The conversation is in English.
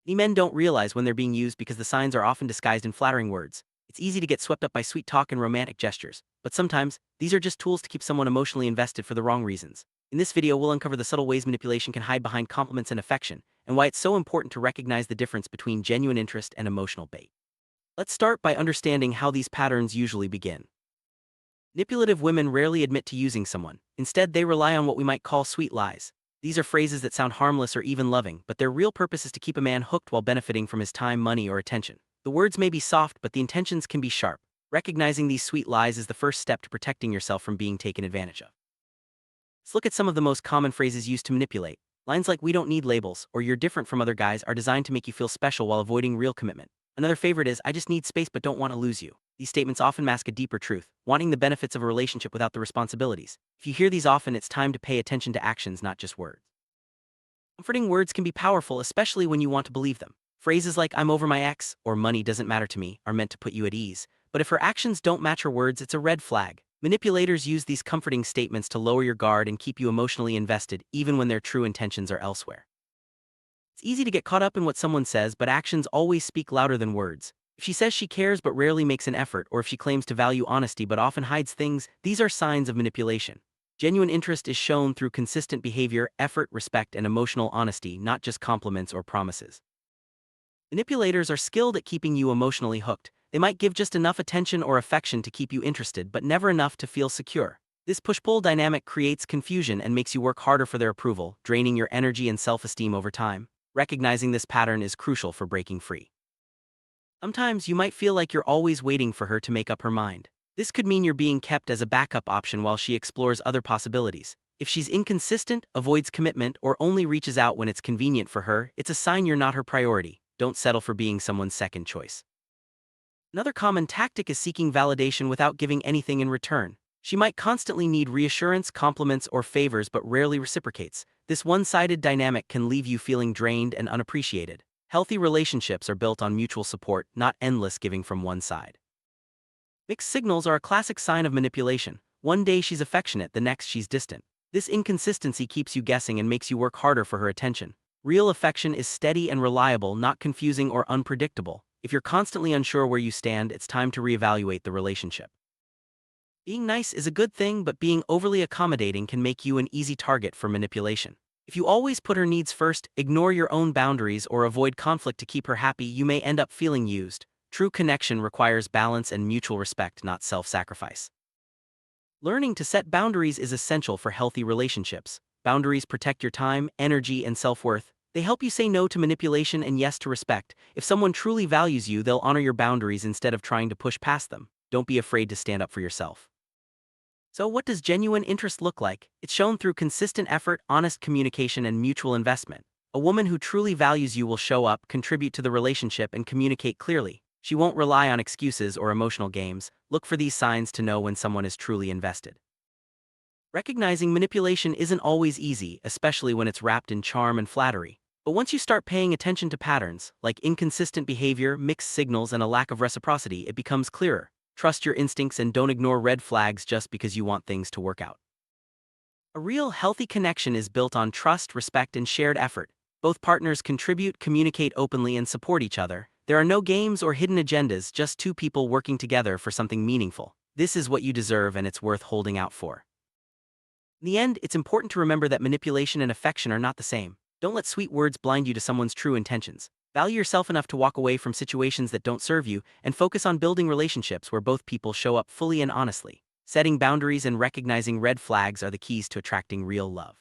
Many men don't realize when they're being used because the signs are often disguised in flattering words. It's easy to get swept up by sweet talk and romantic gestures, but sometimes, these are just tools to keep someone emotionally invested for the wrong reasons. In this video, we'll uncover the subtle ways manipulation can hide behind compliments and affection, and why it's so important to recognize the difference between genuine interest and emotional bait. Let's start by understanding how these patterns usually begin. Manipulative women rarely admit to using someone. Instead, they rely on what we might call sweet lies. These are phrases that sound harmless or even loving, but their real purpose is to keep a man hooked while benefiting from his time, money, or attention. The words may be soft, but the intentions can be sharp. Recognizing these sweet lies is the first step to protecting yourself from being taken advantage of. Let's look at some of the most common phrases used to manipulate. Lines like "we don't need labels" or "you're different from other guys" are designed to make you feel special while avoiding real commitment. Another favorite is "I just need space but don't want to lose you." These statements often mask a deeper truth, wanting the benefits of a relationship without the responsibilities. If you hear these often, it's time to pay attention to actions, not just words. Comforting words can be powerful, especially when you want to believe them. Phrases like "I'm over my ex" or "money doesn't matter to me" are meant to put you at ease, but if her actions don't match her words, it's a red flag. Manipulators use these comforting statements to lower your guard and keep you emotionally invested, even when their true intentions are elsewhere. It's easy to get caught up in what someone says, but actions always speak louder than words. If she says she cares but rarely makes an effort, or if she claims to value honesty but often hides things, these are signs of manipulation. Genuine interest is shown through consistent behavior, effort, respect, and emotional honesty, not just compliments or promises. Manipulators are skilled at keeping you emotionally hooked. They might give just enough attention or affection to keep you interested, but never enough to feel secure. This push-pull dynamic creates confusion and makes you work harder for their approval, draining your energy and self-esteem over time. Recognizing this pattern is crucial for breaking free. Sometimes you might feel like you're always waiting for her to make up her mind. This could mean you're being kept as a backup option while she explores other possibilities. If she's inconsistent, avoids commitment, or only reaches out when it's convenient for her, it's a sign you're not her priority. Don't settle for being someone's second choice. Another common tactic is seeking validation without giving anything in return. She might constantly need reassurance, compliments, or favors but rarely reciprocates. This one-sided dynamic can leave you feeling drained and unappreciated. Healthy relationships are built on mutual support, not endless giving from one side. Mixed signals are a classic sign of manipulation. One day she's affectionate, the next she's distant. This inconsistency keeps you guessing and makes you work harder for her attention. Real affection is steady and reliable, not confusing or unpredictable. If you're constantly unsure where you stand, it's time to reevaluate the relationship. Being nice is a good thing, but being overly accommodating can make you an easy target for manipulation. If you always put her needs first, ignore your own boundaries, or avoid conflict to keep her happy, you may end up feeling used. True connection requires balance and mutual respect, not self-sacrifice. Learning to set boundaries is essential for healthy relationships. Boundaries protect your time, energy, and self-worth. They help you say no to manipulation and yes to respect. If someone truly values you, they'll honor your boundaries instead of trying to push past them. Don't be afraid to stand up for yourself. So what does genuine interest look like? It's shown through consistent effort, honest communication, and mutual investment. A woman who truly values you will show up, contribute to the relationship, and communicate clearly. She won't rely on excuses or emotional games. Look for these signs to know when someone is truly invested. Recognizing manipulation isn't always easy, especially when it's wrapped in charm and flattery. But once you start paying attention to patterns, like inconsistent behavior, mixed signals, and a lack of reciprocity, it becomes clearer. Trust your instincts and don't ignore red flags just because you want things to work out. A real healthy connection is built on trust, respect, and shared effort. Both partners contribute, communicate openly, and support each other. There are no games or hidden agendas, just two people working together for something meaningful. This is what you deserve, and it's worth holding out for. In the end, it's important to remember that manipulation and affection are not the same. Don't let sweet words blind you to someone's true intentions. Value yourself enough to walk away from situations that don't serve you, and focus on building relationships where both people show up fully and honestly. Setting boundaries and recognizing red flags are the keys to attracting real love.